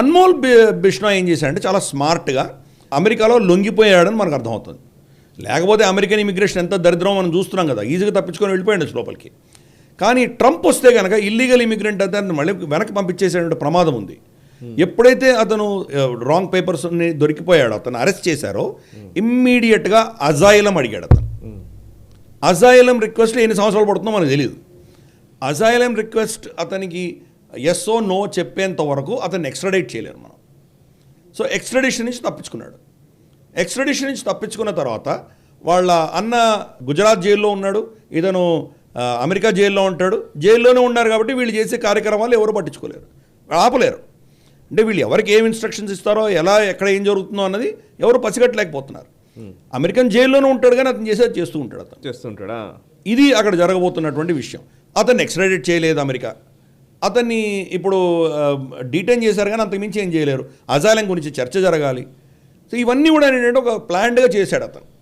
అన్మోల్ బిష్నాయ్ ఏం చేశాడంటే చాలా స్మార్ట్గా అమెరికాలో లొంగిపోయాడని మనకు అర్థమవుతుంది. లేకపోతే అమెరికన్ ఇమిగ్రేషన్ ఎంత దరిద్రం మనం చూస్తున్నాం కదా, ఈజీగా తప్పించుకొని వెళ్ళిపోయాడు లోపలికి. కానీ ట్రంప్ వస్తే కనుక ఇల్లీగల్ ఇమిగ్రెంట్ అతను మళ్ళీ వెనక్కి పంపించేసే ప్రమాదం ఉంది. ఎప్పుడైతే అతను రాంగ్ పేపర్స్ని దొరికిపోయాడో, అతను అరెస్ట్ చేశారో, ఇమ్మీడియట్గా అజాయిలం అడిగాడు. అతను అజాయిలం రిక్వెస్ట్ ఎన్ని సంవత్సరాలు పడుతుందో మనకు తెలియదు. అజాయిలం రిక్వెస్ట్ అతనికి ఎస్ ఓ నో చెప్పేంత వరకు అతన్ని ఎక్స్ట్రాడేట్ చేయలేరు మనం. సో ఎక్స్ట్రాడిషన్ నుంచి తప్పించుకున్నాడు. ఎక్స్ట్రాడిషన్ నుంచి తప్పించుకున్న తర్వాత వాళ్ళ అన్న గుజరాత్ జైల్లో ఉన్నాడు, ఇతను అమెరికా జైల్లో ఉంటాడు. జైల్లోనే ఉన్నారు కాబట్టి వీళ్ళు చేసే కార్యక్రమాలు ఎవరు పట్టించుకోలేరు, ఆపలేరు. అంటే వీళ్ళు ఎవరికి ఏం ఇన్స్ట్రక్షన్స్ ఇస్తారో, ఎలా ఎక్కడ ఏం జరుగుతుందో అన్నది ఎవరు పసిగట్టలేకపోతున్నారు. అమెరికన్ జైల్లోనే ఉంటాడు కానీ అతను చేసేది చేస్తుంటాడా. ఇది అక్కడ జరగబోతున్నటువంటి విషయం. అతన్ని ఎక్స్ట్రాడిట్ చేయలేదు అమెరికా. అతన్ని ఇప్పుడు డీటైన్ చేశారు కానీ అంతకుమించి ఏం చేయలేరు. అజాయిలం గురించి చర్చ జరగాలి. సో ఇవన్నీ కూడా ఏంటంటే ఒక ప్లాన్డ్గా చేశాడు అతను.